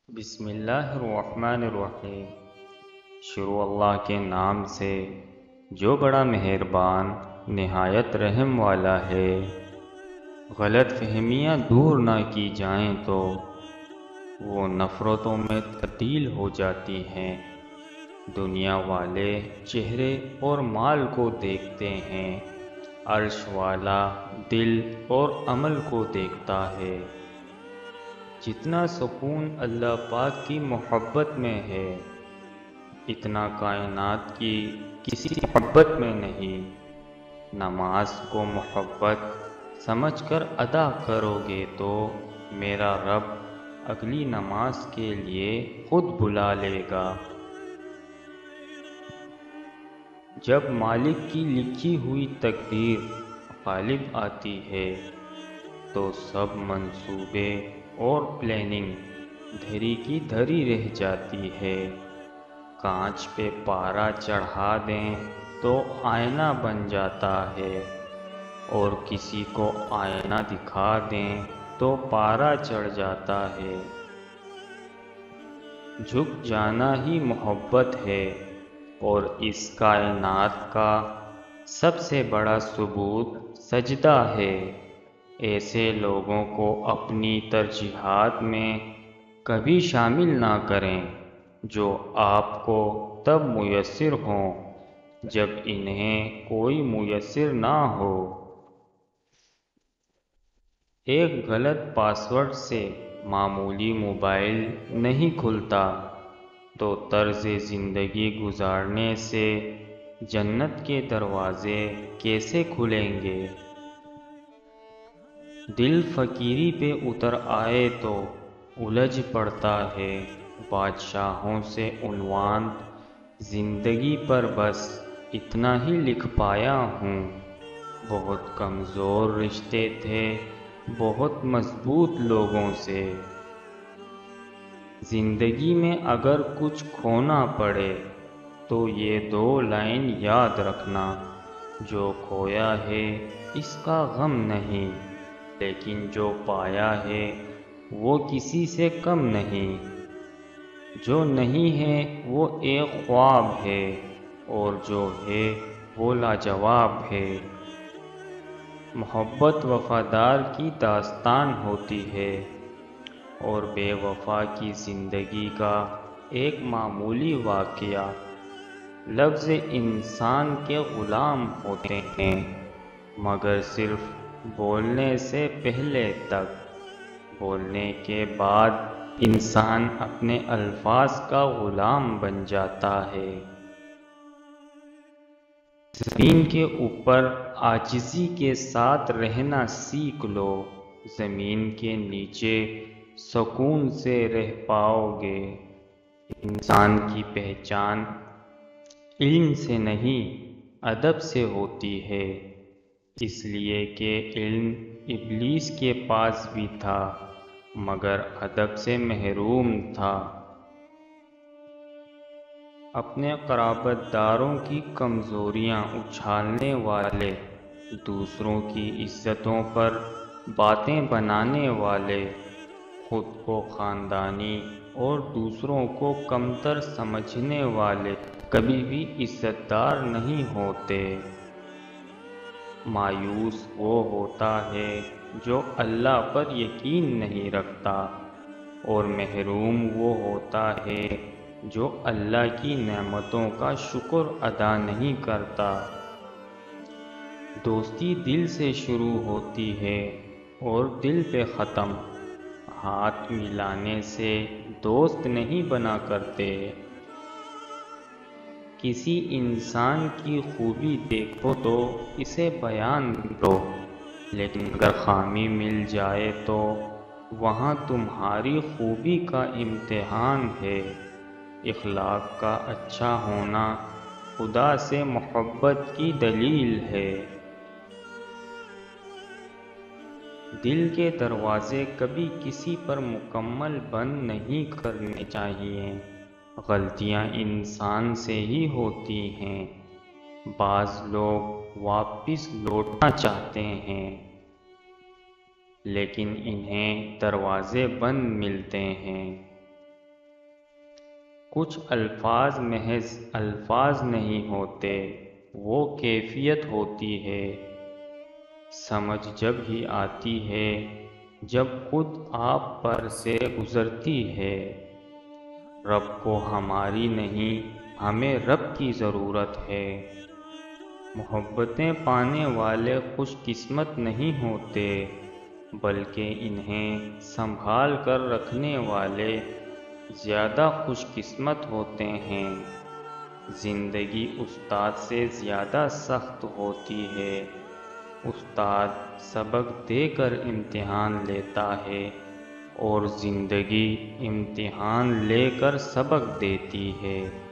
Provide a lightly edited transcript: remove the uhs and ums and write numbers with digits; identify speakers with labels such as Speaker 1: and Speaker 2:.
Speaker 1: بسم اللہ الرحمن الرحیم۔ شروع اللہ کے نام سے جو بڑا مہربان نہایت رحم والا ہے۔ غلط فہمیاں دور نہ کی جائیں تو وہ نفرتوں میں تبدیل ہو جاتی ہیں۔ دنیا والے چہرے اور مال کو دیکھتے ہیں، عرش والا دل اور عمل کو دیکھتا ہے۔ جتنا سکون اللہ پاک کی محبت میں ہے، اتنا کائنات کی کسی محبت میں نہیں۔ نماز کو محبت سمجھ کر ادا کرو گے تو میرا رب اگلی نماز کے لیے خود بلا لے گا۔ جب مالک کی لکھی ہوئی تقدیر غالب آتی ہے تو سب منصوبے اور پلاننگ دھری کی دھری رہ جاتی ہے۔ کانچ پہ پارا چڑھا دیں تو آئینہ بن جاتا ہے، اور کسی کو آئینہ دکھا دیں تو پارا چڑھ جاتا ہے۔ جھک جانا ہی محبت ہے، اور اس کائنات کا سب سے بڑا ثبوت سجدہ ہے۔ ایسے لوگوں کو اپنی ترجیحات میں کبھی شامل نہ کریں جو آپ کو تب میسر ہوں جب انہیں کوئی میسر نہ ہو۔ ایک غلط پاس ورڈ سے معمولی موبائل نہیں کھلتا تو طرز زندگی گزارنے سے جنت کے دروازے کیسے کھلیں گے؟ دل فقیری پہ اتر آئے تو الجھ پڑتا ہے۔ بادشاہوں سے عنوان زندگی پر بس اتنا ہی لکھ پایا ہوں۔ بہت کمزور رشتے تھے بہت مضبوط لوگوں سے۔ زندگی میں اگر کچھ کھونا پڑے تو یہ 2 لائن یاد رکھنا: جو کھویا ہے اس کا غم نہیں، لیکن جو پایا ہے وہ کسی سے کم نہیں۔ جو نہیں ہے وہ ایک خواب ہے، اور جو ہے وہ لاجواب ہے۔ محبت وفادار کی داستان ہوتی ہے، اور بے وفا کی زندگی کا ایک معمولی واقعہ۔ لفظ انسان کے غلام ہوتے ہیں، مگر صرف بولنے سے پہلے تک۔ بولنے کے بعد انسان اپنے الفاظ کا غلام بن جاتا ہے۔ زمین کے اوپر عاجزی کے ساتھ رہنا سیکھ لو، زمین کے نیچے سکون سے رہ پاؤ گے۔ انسان کی پہچان علم سے نہیں ادب سے ہوتی ہے، اس لیے کہ علم ابلیس کے پاس بھی تھا مگر ادب سے محروم تھا۔ اپنے قرابت داروں کی کمزوریاں اچھالنے والے، دوسروں کی عزتوں پر باتیں بنانے والے، خود کو خاندانی اور دوسروں کو کمتر سمجھنے والے کبھی بھی عزت دار نہیں ہوتے۔ مایوس وہ ہوتا ہے جو اللہ پر یقین نہیں رکھتا، اور محروم وہ ہوتا ہے جو اللہ کی نعمتوں کا شکر ادا نہیں کرتا۔ دوستی دل سے شروع ہوتی ہے اور دل پہ ختم۔ ہاتھ ملانے سے دوست نہیں بنا کرتے۔ کسی انسان کی خوبی دیکھو تو اسے بیان کرو، لیکن اگر خامی مل جائے تو وہاں تمہاری خوبی کا امتحان ہے۔ اخلاق کا اچھا ہونا خدا سے محبت کی دلیل ہے۔ دل کے دروازے کبھی کسی پر مکمل بند نہیں کرنے چاہیے۔ غلطیاں انسان سے ہی ہوتی ہیں۔ بعض لوگ واپس لوٹنا چاہتے ہیں، لیکن انہیں دروازے بند ملتے ہیں۔ کچھ الفاظ محض الفاظ نہیں ہوتے، وہ کیفیت ہوتی ہے۔ سمجھ جب ہی آتی ہے جب خود آپ پر سے گزرتی ہے۔ رب کو ہماری نہیں، ہمیں رب کی ضرورت ہے۔ محبتیں پانے والے خوش قسمت نہیں ہوتے، بلکہ انہیں سنبھال کر رکھنے والے زیادہ خوش قسمت ہوتے ہیں۔ زندگی استاد سے زیادہ سخت ہوتی ہے۔ استاد سبق دے کر امتحان لیتا ہے اور زندگی امتحان لے کر سبق دیتی ہے۔